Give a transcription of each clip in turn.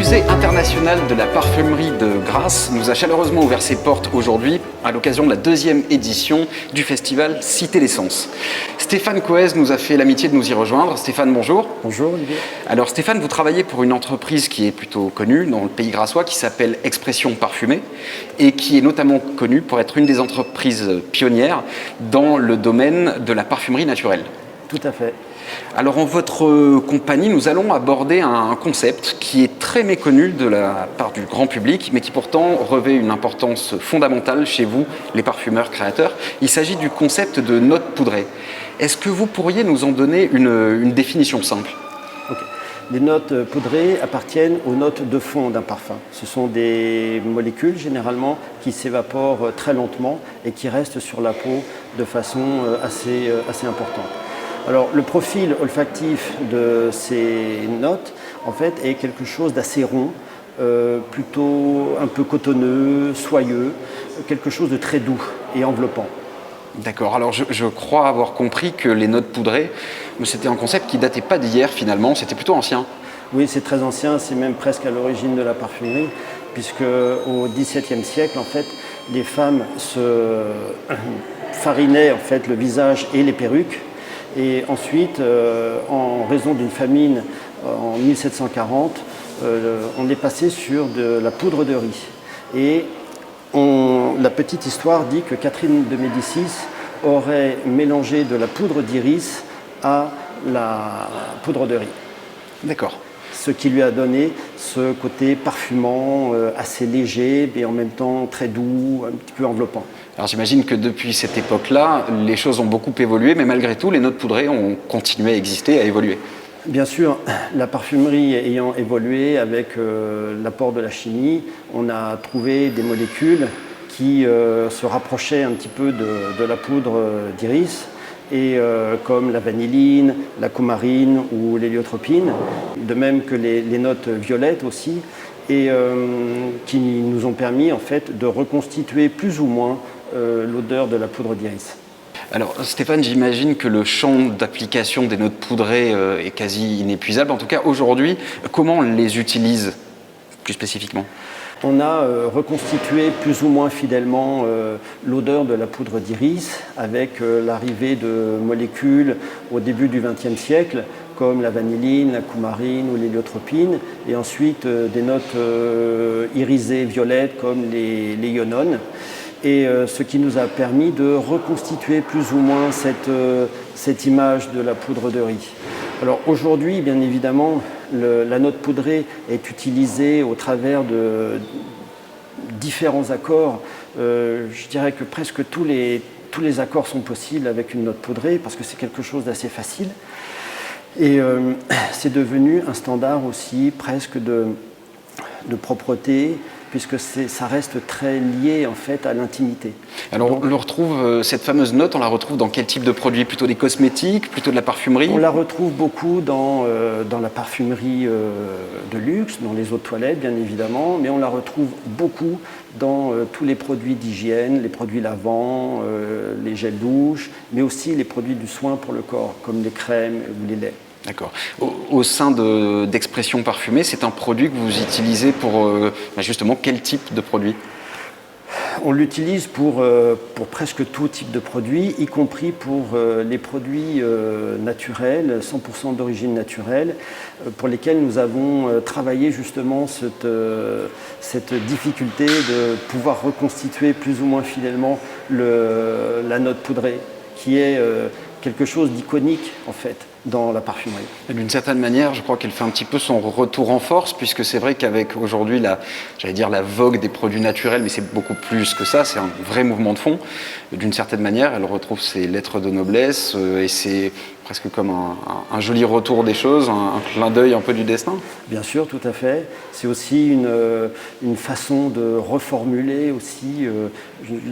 musée international de la parfumerie de Grasse nous a chaleureusement ouvert ses portes aujourd'hui à l'occasion de la 2e édition du festival Citer l'essence. Stéphane Coez nous a fait l'amitié de nous y rejoindre. Stéphane, bonjour. Bonjour Olivier. Alors Stéphane, vous travaillez pour une entreprise qui est plutôt connue dans le pays grassois qui s'appelle Expression Parfumée et qui est notamment connue pour être une des entreprises pionnières dans le domaine de la parfumerie naturelle. Tout à fait. Alors en votre compagnie, nous allons aborder un concept qui est très méconnu de la part du grand public, mais qui pourtant revêt une importance fondamentale chez vous, les parfumeurs créateurs. Il s'agit du concept de notes poudrées. Est-ce que vous pourriez nous en donner une définition simple ? Okay. Les notes poudrées appartiennent aux notes de fond d'un parfum. Ce sont des molécules généralement qui s'évaporent très lentement et qui restent sur la peau de façon assez importante. Alors, le profil olfactif de ces notes, en fait, est quelque chose d'assez rond, plutôt un peu cotonneux, soyeux, quelque chose de très doux et enveloppant. D'accord, alors je crois avoir compris que les notes poudrées, c'était un concept qui datait pas d'hier finalement, c'était plutôt ancien. Oui, c'est très ancien, c'est même presque à l'origine de la parfumerie, puisque au XVIIe siècle, en fait, les femmes se farinaient en fait, le visage et les perruques. Et ensuite, en raison d'une famine en 1740, on est passé sur de la poudre de riz. Et la petite histoire dit que Catherine de Médicis aurait mélangé de la poudre d'iris à la poudre de riz. D'accord. Ce qui lui a donné ce côté parfumant, assez léger, mais en même temps très doux, un petit peu enveloppant. Alors j'imagine que depuis cette époque-là, les choses ont beaucoup évolué, mais malgré tout, les notes poudrées ont continué à exister, à évoluer. Bien sûr, la parfumerie ayant évolué avec l'apport de la chimie, on a trouvé des molécules qui se rapprochaient un petit peu de la poudre d'iris, et comme la vanilline, la coumarine ou l'héliotropine, de même que les notes violettes aussi, et qui nous ont permis en fait de reconstituer plus ou moins l'odeur de la poudre d'iris. Alors Stéphane, j'imagine que le champ d'application des notes poudrées est quasi inépuisable. En tout cas, aujourd'hui, comment on les utilise plus spécifiquement ? On a reconstitué plus ou moins fidèlement l'odeur de la poudre d'iris avec l'arrivée de molécules au début du XXe siècle comme la vanilline, la coumarine ou l'héliotropine, et ensuite des notes irisées violettes comme les ionones. Et ce qui nous a permis de reconstituer plus ou moins cette image de la poudre de riz. Alors aujourd'hui, bien évidemment, la note poudrée est utilisée au travers de différents accords. Je dirais que presque tous les accords sont possibles avec une note poudrée parce que c'est quelque chose d'assez facile. Et c'est devenu un standard aussi presque de propreté, puisque ça reste très lié en fait à l'intimité. Alors on le retrouve, cette fameuse note, on la retrouve dans quel type de produit ? Plutôt des cosmétiques, plutôt de la parfumerie ? On la retrouve beaucoup dans la parfumerie de luxe, dans les eaux de toilette bien évidemment, mais on la retrouve beaucoup dans tous les produits d'hygiène, les produits lavants, les gels douche, mais aussi les produits du soin pour le corps, comme les crèmes ou les laits. D'accord. Au sein d'Expression Parfumée, c'est un produit que vous utilisez pour justement quel type de produit ? On l'utilise pour presque tout type de produits, y compris pour les produits naturels, 100% d'origine naturelle, pour lesquels nous avons travaillé justement cette difficulté de pouvoir reconstituer plus ou moins fidèlement la note poudrée, qui est quelque chose d'iconique en fait dans la parfumerie. D'une certaine manière, je crois qu'elle fait un petit peu son retour en force, puisque c'est vrai qu'avec aujourd'hui la vogue des produits naturels, mais c'est beaucoup plus que ça, c'est un vrai mouvement de fond. D'une certaine manière, elle retrouve ses lettres de noblesse et c'est presque comme un joli retour des choses, un clin d'œil un peu du destin. Bien sûr, tout à fait. C'est aussi une façon de reformuler aussi,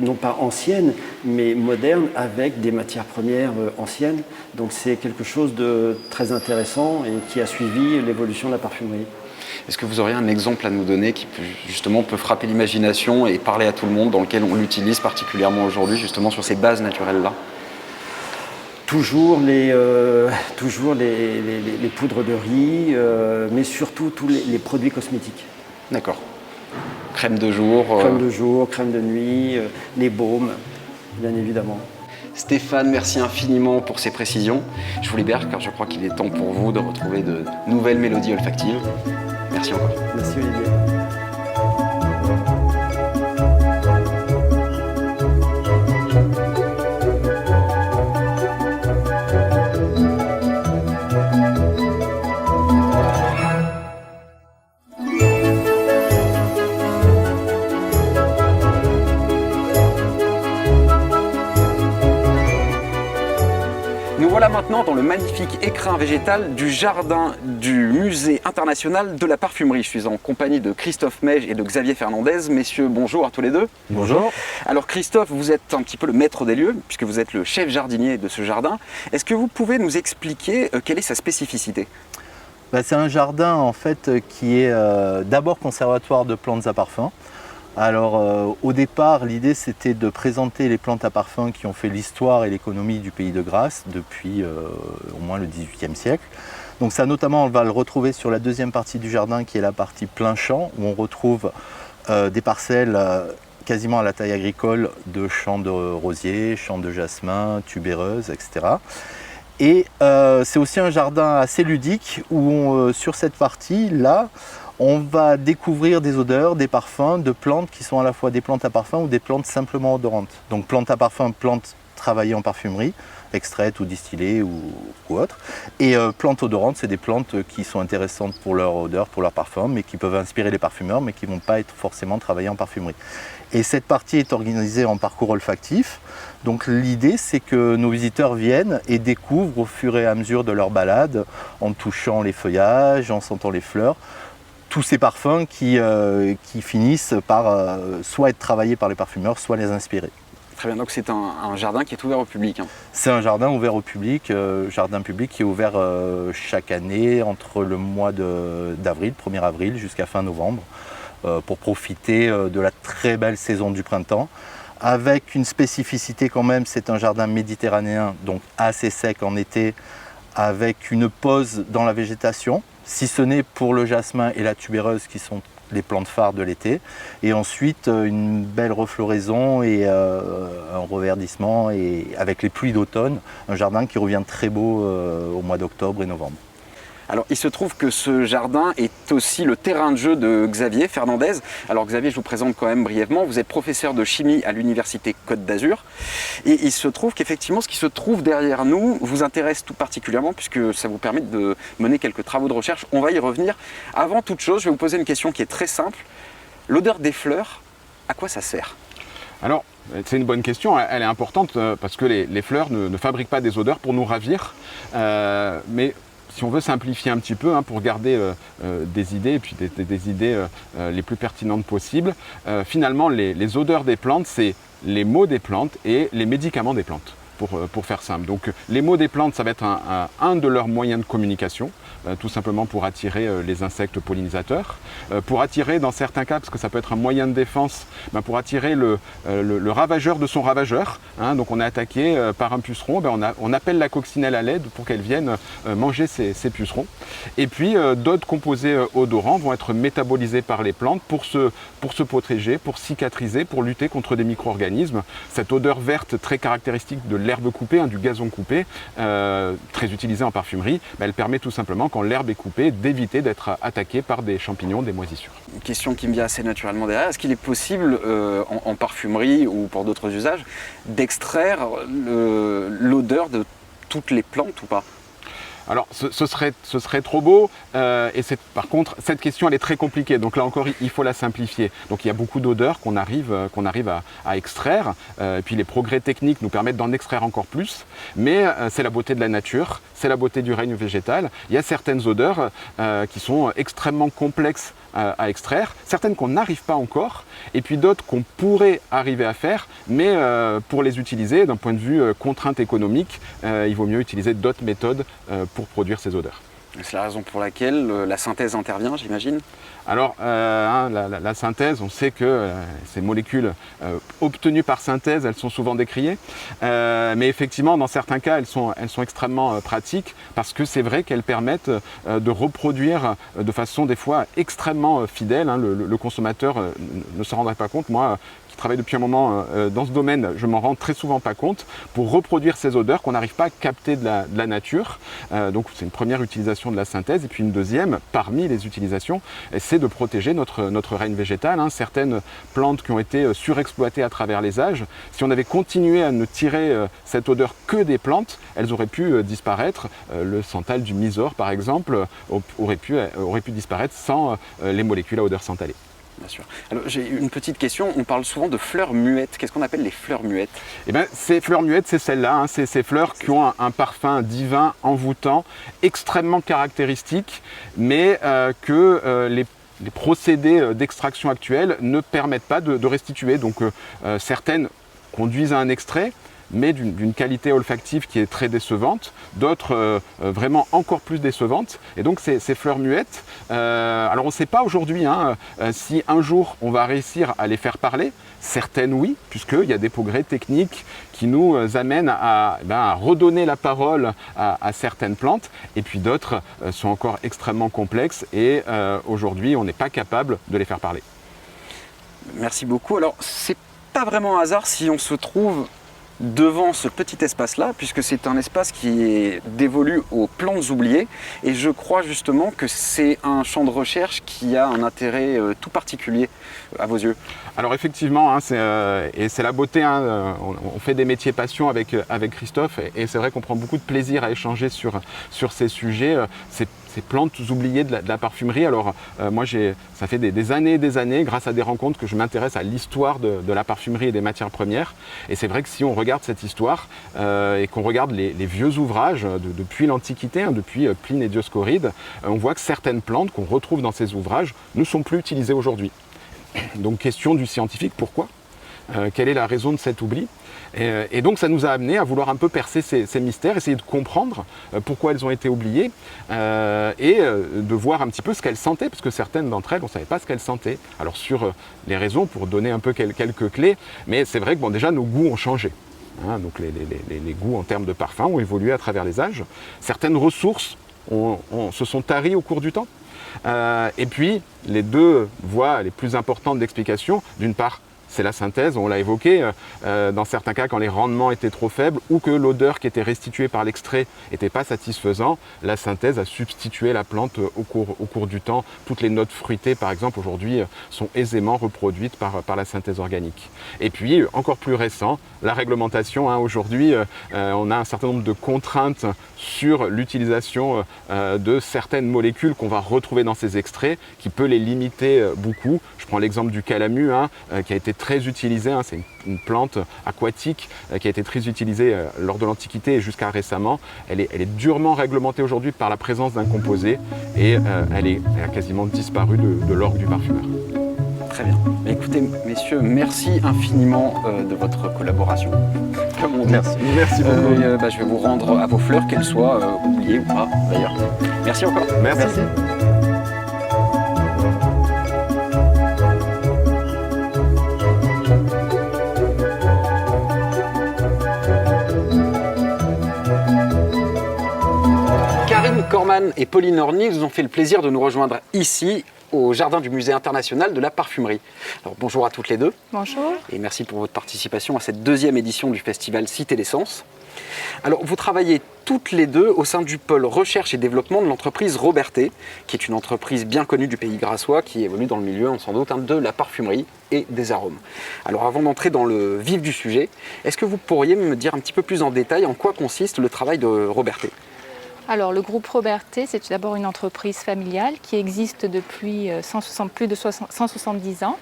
non pas ancienne, mais moderne, avec des matières premières anciennes. Donc c'est quelque chose de très intéressant et qui a suivi l'évolution de la parfumerie. Est-ce que vous auriez un exemple à nous donner qui justement peut frapper l'imagination et parler à tout le monde, dans lequel on l'utilise particulièrement aujourd'hui, justement sur ces bases naturelles-là ? Toujours les poudres de riz, mais surtout tous les produits cosmétiques. D'accord. Crème de jour. Crème de jour, crème de nuit, les baumes, bien évidemment. Stéphane, merci infiniment pour ces précisions. Je vous libère car je crois qu'il est temps pour vous de retrouver de nouvelles mélodies olfactives. Merci encore. Merci Olivier. Voilà maintenant dans le magnifique écrin végétal du jardin du Musée international de la parfumerie. Je suis en compagnie de Christophe Meige et de Xavier Fernandez. Messieurs, bonjour à tous les deux. Bonjour. Alors Christophe, vous êtes un petit peu le maître des lieux, puisque vous êtes le chef jardinier de ce jardin. Est-ce que vous pouvez nous expliquer quelle est sa spécificité ? C'est un jardin en fait qui est d'abord conservatoire de plantes à parfum. Alors au départ, l'idée c'était de présenter les plantes à parfum qui ont fait l'histoire et l'économie du pays de Grasse depuis au moins le XVIIIe siècle. Donc ça notamment on va le retrouver sur la deuxième partie du jardin qui est la partie plein champ où on retrouve des parcelles quasiment à la taille agricole de champs de rosiers, champs de jasmin, tubéreuses, etc. Et c'est aussi un jardin assez ludique où sur cette partie-là, on va découvrir des odeurs, des parfums de plantes qui sont à la fois des plantes à parfum ou des plantes simplement odorantes. Donc plantes à parfum, plantes travaillées en parfumerie, extraites ou distillées ou autres. Et plantes odorantes, c'est des plantes qui sont intéressantes pour leur odeur, pour leur parfum, mais qui peuvent inspirer les parfumeurs, mais qui ne vont pas être forcément travaillées en parfumerie. Et cette partie est organisée en parcours olfactif. Donc l'idée, c'est que nos visiteurs viennent et découvrent au fur et à mesure de leur balade, en touchant les feuillages, en sentant les fleurs, tous ces parfums qui finissent par soit être travaillés par les parfumeurs, soit les inspirer. Très bien, donc c'est un jardin qui est ouvert au public. C'est un jardin ouvert au public, jardin public qui est ouvert chaque année entre le mois d'avril, 1er avril, jusqu'à fin novembre, pour profiter de la très belle saison du printemps. Avec une spécificité quand même, c'est un jardin méditerranéen, donc assez sec en été, avec une pause dans la végétation, si ce n'est pour le jasmin et la tubéreuse qui sont les plantes phares de l'été, et ensuite une belle refloraison et un reverdissement, et avec les pluies d'automne, un jardin qui revient très beau au mois d'octobre et novembre. Alors il se trouve que ce jardin est aussi le terrain de jeu de Xavier Fernandez. Alors Xavier, je vous présente quand même brièvement, vous êtes professeur de chimie à l'université Côte d'Azur et il se trouve qu'effectivement ce qui se trouve derrière nous vous intéresse tout particulièrement puisque ça vous permet de mener quelques travaux de recherche. On va y revenir. Avant toute chose, je vais vous poser une question qui est très simple. L'odeur des fleurs, à quoi ça sert ? Alors, c'est une bonne question, elle est importante parce que les fleurs ne fabriquent pas des odeurs pour nous ravir, mais si on veut simplifier un petit peu, pour garder des idées, et puis des idées les plus pertinentes possibles, finalement les odeurs des plantes, c'est les mots des plantes et les médicaments des plantes, pour faire simple. Donc les mots des plantes, ça va être un de leurs moyens de communication, tout simplement pour attirer les insectes pollinisateurs, pour attirer dans certains cas, parce que ça peut être un moyen de défense, pour attirer le ravageur de son ravageur. Donc on est attaqué par un puceron, on appelle la coccinelle à l'aide pour qu'elle vienne manger ces pucerons. Et puis d'autres composés odorants vont être métabolisés par les plantes pour se protéger, pour cicatriser, pour lutter contre des micro-organismes. Cette odeur verte très caractéristique de l'herbe coupée, du gazon coupé, très utilisée en parfumerie, elle permet tout simplement, quand l'herbe est coupée, d'éviter d'être attaqué par des champignons, des moisissures. Une question qui me vient assez naturellement derrière, est-ce qu'il est possible en parfumerie ou pour d'autres usages d'extraire l'odeur de toutes les plantes ou pas ? Alors ce serait trop beau et par contre cette question elle est très compliquée, donc là encore il faut la simplifier. Donc il y a beaucoup d'odeurs qu'on arrive à extraire et puis les progrès techniques nous permettent d'en extraire encore plus, mais c'est la beauté de la nature, c'est la beauté du règne végétal. Il y a certaines odeurs qui sont extrêmement complexes à extraire, certaines qu'on n'arrive pas encore, et puis d'autres qu'on pourrait arriver à faire, mais pour les utiliser d'un point de vue contrainte économique, il vaut mieux utiliser d'autres méthodes pour produire ces odeurs. C'est la raison pour laquelle la synthèse intervient, j'imagine. Alors, la synthèse, on sait que ces molécules obtenues par synthèse, elles sont souvent décriées. Mais effectivement, dans certains cas, elles sont extrêmement pratiques parce que c'est vrai qu'elles permettent de reproduire de façon des fois extrêmement fidèle. Le consommateur ne se rendrait pas compte. Moi, qui travaille depuis un moment dans ce domaine, je m'en rends très souvent pas compte, pour reproduire ces odeurs qu'on n'arrive pas à capter de la nature. Donc c'est une première utilisation de la synthèse. Et puis une deuxième, parmi les utilisations, c'est de protéger notre règne végétal. Certaines plantes qui ont été surexploitées à travers les âges, si on avait continué à ne tirer cette odeur que des plantes, elles auraient pu disparaître. Le santal du Mysore, par exemple, aurait pu disparaître sans les molécules à odeur santalée. Bien sûr. Alors j'ai une petite question, on parle souvent de fleurs muettes. Qu'est-ce qu'on appelle les fleurs muettes? Eh bien, ces fleurs muettes, c'est celles-là, c'est ces fleurs qui ont un parfum divin, envoûtant, extrêmement caractéristique, mais que les procédés d'extraction actuels ne permettent pas de restituer. Donc certaines conduisent à un extrait, mais d'une qualité olfactive qui est très décevante, d'autres vraiment encore plus décevantes. Et donc ces fleurs muettes, alors on ne sait pas aujourd'hui si un jour on va réussir à les faire parler. Certaines oui, puisqu'il y a des progrès techniques qui nous amènent à redonner la parole à certaines plantes, et puis d'autres sont encore extrêmement complexes et aujourd'hui on n'est pas capable de les faire parler. Merci beaucoup. Alors c'est pas vraiment un hasard si on se trouve devant ce petit espace-là, puisque c'est un espace qui est dévolu aux plantes oubliées, et je crois justement que c'est un champ de recherche qui a un intérêt tout particulier à vos yeux. Alors effectivement, et c'est la beauté, on fait des métiers passion avec Christophe, et c'est vrai qu'on prend beaucoup de plaisir à échanger sur ces sujets. Ces plantes oubliées de la parfumerie. Alors moi, ça fait des années et des années, grâce à des rencontres, que je m'intéresse à l'histoire de la parfumerie et des matières premières. Et c'est vrai que si on regarde cette histoire et qu'on regarde les vieux ouvrages depuis l'Antiquité, depuis Pline et Dioscoride, on voit que certaines plantes qu'on retrouve dans ces ouvrages ne sont plus utilisées aujourd'hui. Donc question du scientifique, pourquoi ? Quelle est la raison de cet oubli ? Et donc ça nous a amené à vouloir un peu percer ces mystères, essayer de comprendre pourquoi elles ont été oubliées et de voir un petit peu ce qu'elles sentaient, parce que certaines d'entre elles, on ne savait pas ce qu'elles sentaient. Alors sur les raisons, pour donner un peu quelques clés, mais c'est vrai que déjà nos goûts ont changé. Donc les goûts en termes de parfum ont évolué à travers les âges. Certaines ressources se sont taries au cours du temps. Et puis les deux voies les plus importantes d'explication, d'une part, c'est la synthèse, on l'a évoqué, dans certains cas quand les rendements étaient trop faibles ou que l'odeur qui était restituée par l'extrait n'était pas satisfaisant, la synthèse a substitué la plante au cours du temps. Toutes les notes fruitées par exemple aujourd'hui sont aisément reproduites par la synthèse organique. Et puis encore plus récent, la réglementation. Aujourd'hui on a un certain nombre de contraintes sur l'utilisation de certaines molécules qu'on va retrouver dans ces extraits qui peut les limiter beaucoup. Je prends l'exemple du calamu qui a été très utilisée, c'est une plante aquatique qui a été très utilisée lors de l'Antiquité et jusqu'à récemment. Elle est durement réglementée aujourd'hui par la présence d'un composé et elle a quasiment disparu de l'orgue du parfumeur. Très bien. Écoutez, messieurs, merci infiniment de votre collaboration. Comme on dit. Merci beaucoup. Je vais vous rendre à vos fleurs, qu'elles soient oubliées ou pas d'ailleurs. Merci encore. Merci. Karine Corman et Pauline Orny nous ont fait le plaisir de nous rejoindre ici, au jardin du Musée international de la parfumerie. Alors bonjour à toutes les deux. Bonjour. Et merci pour votre participation à cette deuxième édition du festival Cité l'Essence. Alors vous travaillez toutes les deux au sein du pôle recherche et développement de l'entreprise Robertet, qui est une entreprise bien connue du pays grassois qui évolue dans le milieu, sans doute, de la parfumerie et des arômes. Alors avant d'entrer dans le vif du sujet, est-ce que vous pourriez me dire un petit peu plus en détail en quoi consiste le travail de Robertet ? Alors, le groupe Robertet, c'est d'abord une entreprise familiale qui existe depuis plus de 170 ans.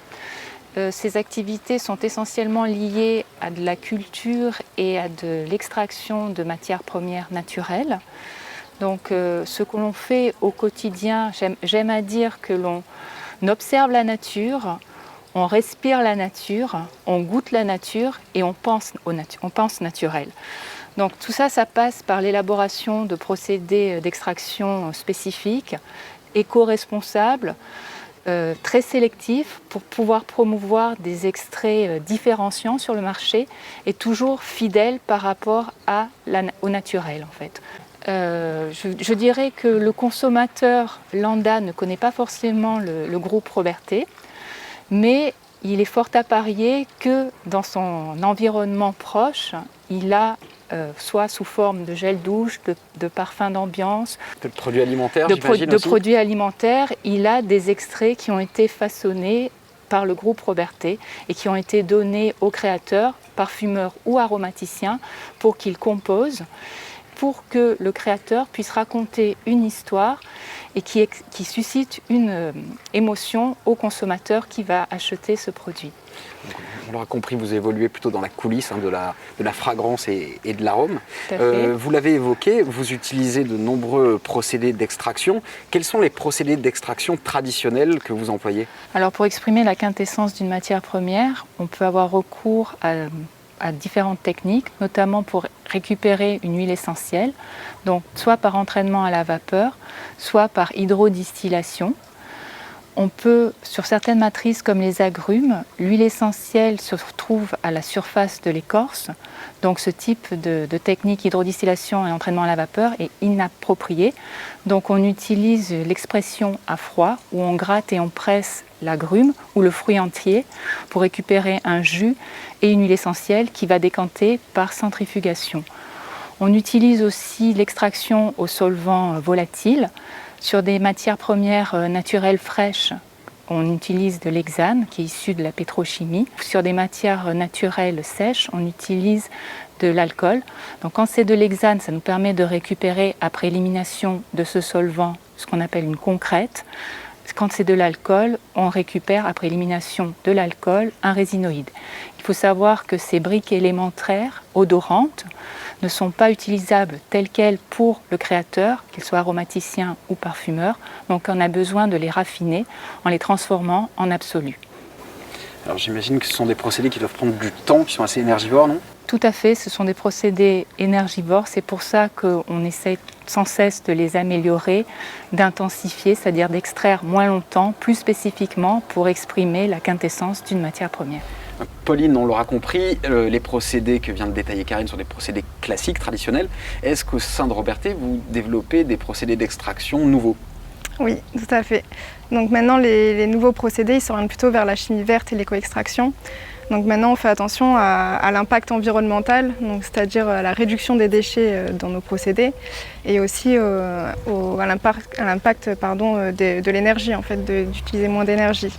Ses activités sont essentiellement liées à de la culture et à de l'extraction de matières premières naturelles. Donc, ce que l'on fait au quotidien, j'aime à dire que l'on observe la nature, on respire la nature, on goûte la nature et on pense naturel. Donc tout ça, ça passe par l'élaboration de procédés d'extraction spécifiques, éco-responsables, très sélectifs pour pouvoir promouvoir des extraits différenciants sur le marché et toujours fidèles par rapport au naturel en fait. Je dirais que le consommateur lambda ne connaît pas forcément le groupe Robertet, mais il est fort à parier que dans son environnement proche, il a soit sous forme de gel douche, de parfums d'ambiance, de produits alimentaires, de produits alimentaires, il a des extraits qui ont été façonnés par le groupe Robertet et qui ont été donnés aux créateurs, parfumeurs ou aromaticiens pour qu'ils composent, pour que le créateur puisse raconter une histoire et qui suscite une émotion au consommateur qui va acheter ce produit. On l'aura compris, vous évoluez plutôt dans la coulisse de la fragrance et de l'arôme. Vous l'avez évoqué, vous utilisez de nombreux procédés d'extraction. Quels sont les procédés d'extraction traditionnels que vous employez? Alors pour exprimer la quintessence d'une matière première, on peut avoir recours à différentes techniques, notamment pour récupérer une huile essentielle, donc soit par entraînement à la vapeur, soit par hydrodistillation. On peut, sur certaines matrices comme les agrumes, l'huile essentielle se retrouve à la surface de l'écorce. Donc ce type de technique hydrodistillation et entraînement à la vapeur est inapproprié. Donc on utilise l'expression à froid où on gratte et on presse l'agrume ou le fruit entier pour récupérer un jus et une huile essentielle qui va décanter par centrifugation. On utilise aussi l'extraction au solvant volatile. Sur des matières premières naturelles fraîches, on utilise de l'hexane qui est issu de la pétrochimie. Sur des matières naturelles sèches, on utilise de l'alcool. Donc quand c'est de l'hexane, ça nous permet de récupérer après élimination de ce solvant ce qu'on appelle une concrète. Quand c'est de l'alcool, on récupère après élimination de l'alcool un résinoïde. Il faut savoir que ces briques élémentaires odorantes ne sont pas utilisables telles quelles pour le créateur, qu'il soit aromaticien ou parfumeur. Donc on a besoin de les raffiner en les transformant en absolu. Alors j'imagine que ce sont des procédés qui doivent prendre du temps, qui sont assez énergivores, non? Tout à fait, ce sont des procédés énergivores. C'est pour ça qu'on essaie sans cesse de les améliorer, d'intensifier, c'est-à-dire d'extraire moins longtemps, plus spécifiquement pour exprimer la quintessence d'une matière première. Pauline, on l'aura compris, les procédés que vient de détailler Karine sont des procédés classiques, traditionnels. Est-ce qu'au sein de Robertet, vous développez des procédés d'extraction nouveaux? Oui, tout à fait. Donc maintenant, les nouveaux procédés, ils s'orientent plutôt vers la chimie verte et l'éco-extraction. Donc maintenant, on fait attention à l'impact environnemental, c'est-à-dire à la réduction des déchets dans nos procédés et aussi à l'impact de l'énergie, en fait, d'utiliser moins d'énergie.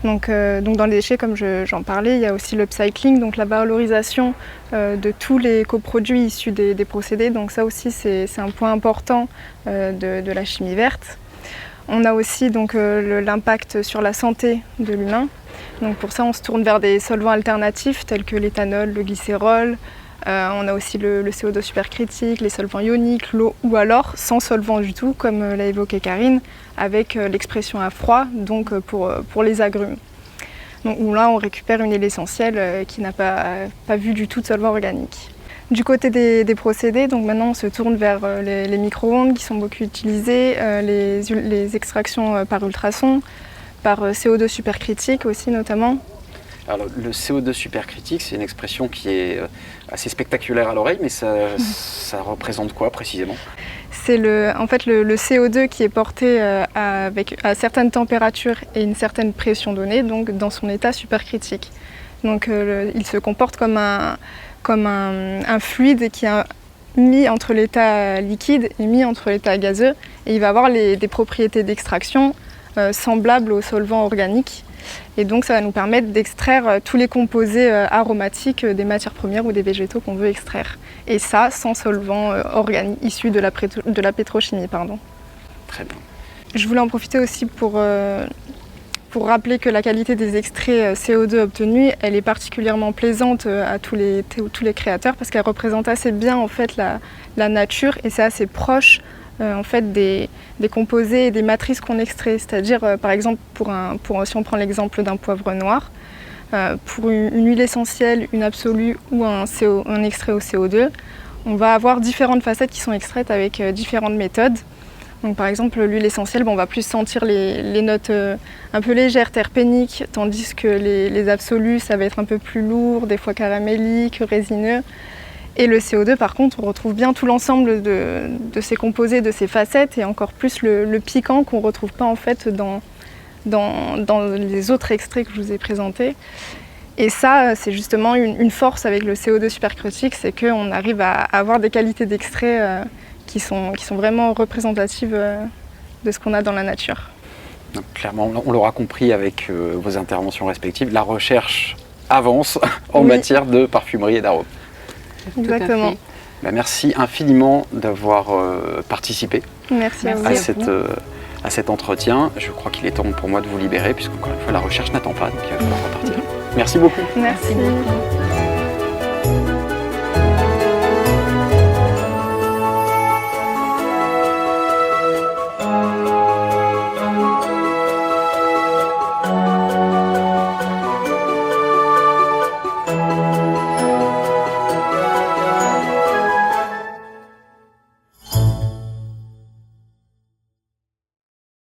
Donc dans les déchets, comme j'en parlais, il y a aussi l'upcycling, donc la valorisation de tous les coproduits issus des procédés. Donc ça aussi, c'est un point important de la chimie verte. On a aussi donc l'impact sur la santé de l'humain. Donc pour ça, on se tourne vers des solvants alternatifs tels que l'éthanol, le glycérol. On a aussi le CO2 supercritique, les solvants ioniques, l'eau, ou alors sans solvant du tout, comme l'a évoqué Karine, avec l'expression à froid, donc pour les agrumes. Donc, où là, on récupère une huile essentielle qui n'a pas vu du tout de solvant organique. Du côté des procédés, donc maintenant on se tourne vers les micro-ondes qui sont beaucoup utilisées, les extractions par ultrasons, par CO2 supercritique aussi notamment. Alors, le CO2 supercritique, c'est une expression qui est assez spectaculaire à l'oreille, mais ça représente quoi précisément? C'est le CO2 qui est porté à certaines températures et une certaine pression donnée, donc dans son état supercritique. Donc il se comporte comme un fluide qui est mis entre l'état liquide et mis entre l'état gazeux, et il va avoir des propriétés d'extraction semblables aux solvants organiques. Et donc ça va nous permettre d'extraire tous les composés aromatiques des matières premières ou des végétaux qu'on veut extraire. Et ça sans solvant organique issu de la pétrochimie. Très bien. Je voulais en profiter aussi pour rappeler que la qualité des extraits CO2 obtenus, elle est particulièrement plaisante à tous les créateurs parce qu'elle représente assez bien en fait la nature et c'est assez proche en fait des composés et des matrices qu'on extrait. C'est-à-dire, par exemple, si on prend l'exemple d'un poivre noir, pour une huile essentielle, une absolue ou un extrait au CO2, on va avoir différentes facettes qui sont extraites avec différentes méthodes. Donc, par exemple, l'huile essentielle, on va plus sentir les notes un peu légères, terpéniques, tandis que les absolus, ça va être un peu plus lourd, des fois caramélique, résineux. Et le CO2, par contre, on retrouve bien tout l'ensemble de ces composés, de ces facettes, et encore plus le piquant qu'on ne retrouve pas en fait dans les autres extraits que je vous ai présentés. Et ça, c'est justement une force avec le CO2 supercritique, c'est qu'on arrive à avoir des qualités d'extrait qui sont vraiment représentatives de ce qu'on a dans la nature. Donc, clairement, on l'aura compris avec vos interventions respectives, la recherche avance en matière de parfumerie et d'arômes. Exactement. Merci infiniment d'avoir participé à cet entretien. Je crois qu'il est temps pour moi de vous libérer, puisqu'encore une fois, la recherche n'attend pas, donc il va falloir repartir. Merci beaucoup. Merci beaucoup.